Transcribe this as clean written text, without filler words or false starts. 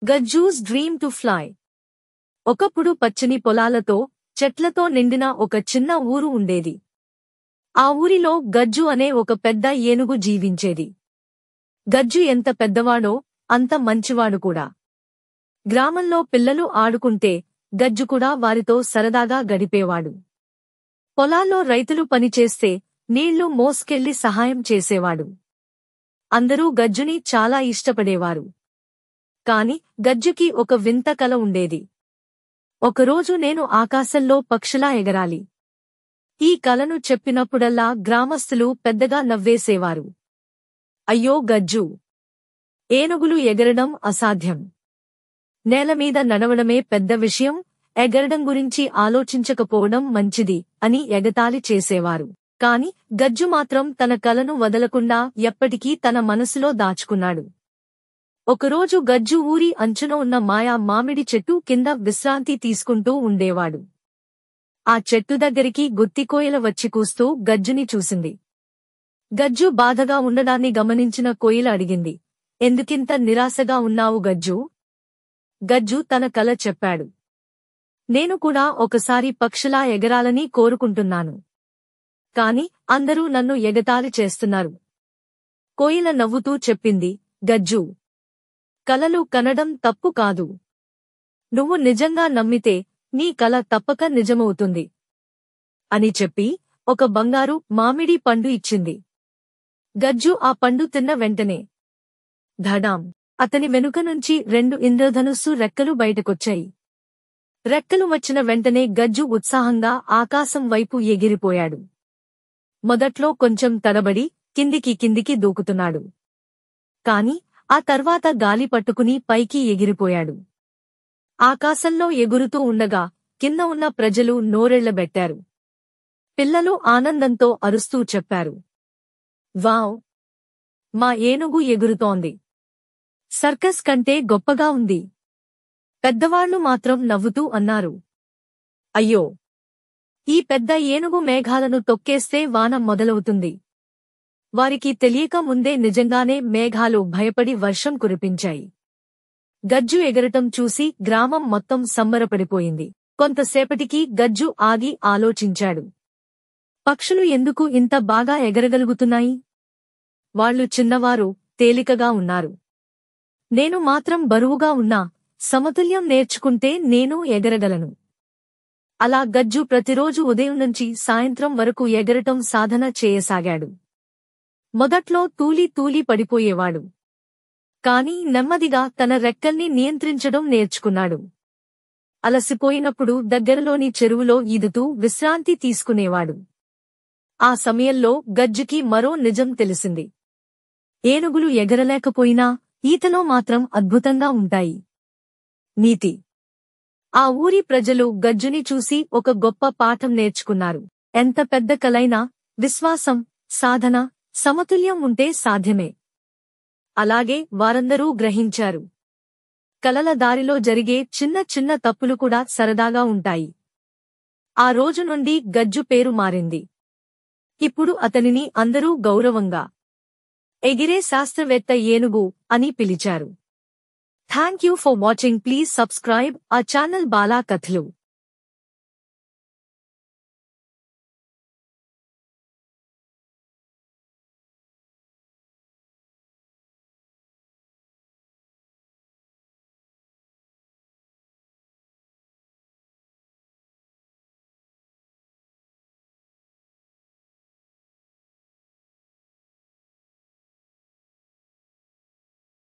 గజ్జూస్ dream to fly. ఒకప్పుడు పచ్చని పొలాలతో, చెట్లతో నిండిన ఒక చిన్న ఊరు ఉండేది. ఆ ఊరిలో గజ్జు అనే ఒక పెద్ద ఏనుగు జీవించేది. గజ్జు ఎంత పెద్దవాడో అంత మంచివాడు కూడా. గ్రామంలో పిల్లలు ఆడుకుంటే గజ్జు కూడా వారితో సరదాగా గడిపేవాడు. పొలాల్లో రైతులు పనిచేస్తే నీళ్లు మోసుకెళ్లి సహాయం చేసేవాడు. అందరూ గజ్జుని చాలా ఇష్టపడేవారు. కాని గజ్జుకి ఒక వింత కల ఉండేది. ఒకరోజు నేను ఆకాశంలో పక్షిలా ఎగరాలి. ఈ కలను చెప్పినప్పుడల్లా గ్రామస్తులు పెద్దగా నవ్వేసేవారు. అయ్యో గజ్జు! ఏనుగులు ఎగరడం అసాధ్యం. నేలమీద నడవడమే పెద్ద విషయం, ఎగరడం గురించి ఆలోచించకపోవడం మంచిది అని ఎగతాళి చేసేవారు. కాని గజ్జు మాత్రం తన కలను వదలకుండా ఎప్పటికీ తన మనసులో దాచుకున్నాడు. ఒకరోజు గజ్జు ఊరి అంచున ఉన్న మాయా మామిడి చెట్టు కింద విశ్రాంతి తీసుకుంటూ ఉండేవాడు. ఆ చెట్టు దగ్గరికి గుత్తికోయిల వచ్చి కూస్తూ గజ్జుని చూసింది. గజ్జు బాధగా ఉండడాన్ని గమనించిన కోయిల అడిగింది, ఎందుకింత నిరాశగా ఉన్నావు గజ్జూ? గజ్జు తన కల చెప్పాడు. నేను కూడా ఒకసారి పక్షిలా ఎగరాలని కోరుకుంటున్నాను. కాని అందరూ నన్ను ఎగతాళి చేస్తున్నారు. కోయిల నవ్వుతూ చెప్పింది, గజ్జూ! కలలు కనడం తప్పు కాదు. నువ్వు నిజంగా నమ్మితే నీ కల తప్పక నిజమవుతుంది అని చెప్పి ఒక బంగారు మామిడి పండు ఇచ్చింది. గజ్జు ఆ పండు తిన్న వెంటనే ధడాం! అతని వెనుక నుంచి 2 ఇంద్రధనుస్సు రెక్కలు బయటకొచ్చాయి. రెక్కలు వచ్చిన వెంటనే గజ్జు ఉత్సాహంగా ఆకాశం వైపు ఎగిరిపోయాడు. మొదట్లో కొంచెం తడబడి కిందికి దూకుతున్నాడు. కాని ఆ తర్వాత గాలి పట్టుకుని పైకి ఎగిరిపోయాడు. ఆకాశంలో ఎగురుతూ ఉండగా కింద ఉన్న ప్రజలు నోరెళ్లబెట్టారు. పిల్లలు ఆనందంతో అరుస్తూ చెప్పారు, వావ్! మా ఏనుగు ఎగురుతోంది. సర్కస్ కంటే గొప్పగా ఉంది. పెద్దవాళ్లు మాత్రం నవ్వుతూ అన్నారు, అయ్యో! ఈ పెద్ద ఏనుగు మేఘాలను తొక్కేస్తే వాన మొదలవుతుంది. వారికి తెలియక ముందే నిజంగానే మేఘాలు భయపడి వర్షం కురిపించాయి. గజ్జు ఎగరటం చూసి గ్రామం మొత్తం సంబరపడిపోయింది. కొంతసేపటికి గజ్జు ఆగి ఆలోచించాడు. పక్షులు ఎందుకు ఇంత బాగా ఎగరగలుగుతున్నాయి? వాళ్ళు చిన్నవారు, తేలికగా ఉన్నారు. నేను మాత్రం బరువుగా ఉన్నా, సమతుల్యం నేర్చుకుంటే నేను ఎగరగలను. అలా గజ్జు ప్రతిరోజు ఉదయం నుంచి సాయంత్రం వరకు ఎగరటం సాధన చేయసాగాడు. మొదట్లో తూలి పడిపోయేవాడు. కాని నెమ్మదిగా తన రెక్కల్ని నియంత్రించడం నేర్చుకున్నాడు. అలసిపోయినప్పుడు దగ్గరలోని చెరువులో ఈదుతూ విశ్రాంతి తీసుకునేవాడు. ఆ సమయంలో గజ్జుకి మరో నిజం తెలిసింది. ఏనుగులు ఎగరలేకపోయినా ఈతలో మాత్రం అద్భుతంగా ఉంటాయి. నీతి. ఆ ఊరి ప్రజలు గజ్జుని చూసి ఒక గొప్ప పాఠం నేర్చుకున్నారు. ఎంత పెద్ద కలైనా విశ్వాసం, సాధన, సమతుల్యం ఉంటే సాధ్యమే. అలాగే వారందరూ గ్రహించారు. కలల దారిలో జరిగే చిన్న తప్పులు కూడా సరదాగా ఉంటాయి. ఆ రోజు నుండి గజ్జు పేరు మారింది. ఇప్పుడు అతనిని అందరూ గౌరవంగా ఎగిరే శాస్త్రవేత్త ఏనుగు అని పిలిచారు. Thank you for watching. Please subscribe our channel Bala కథలు.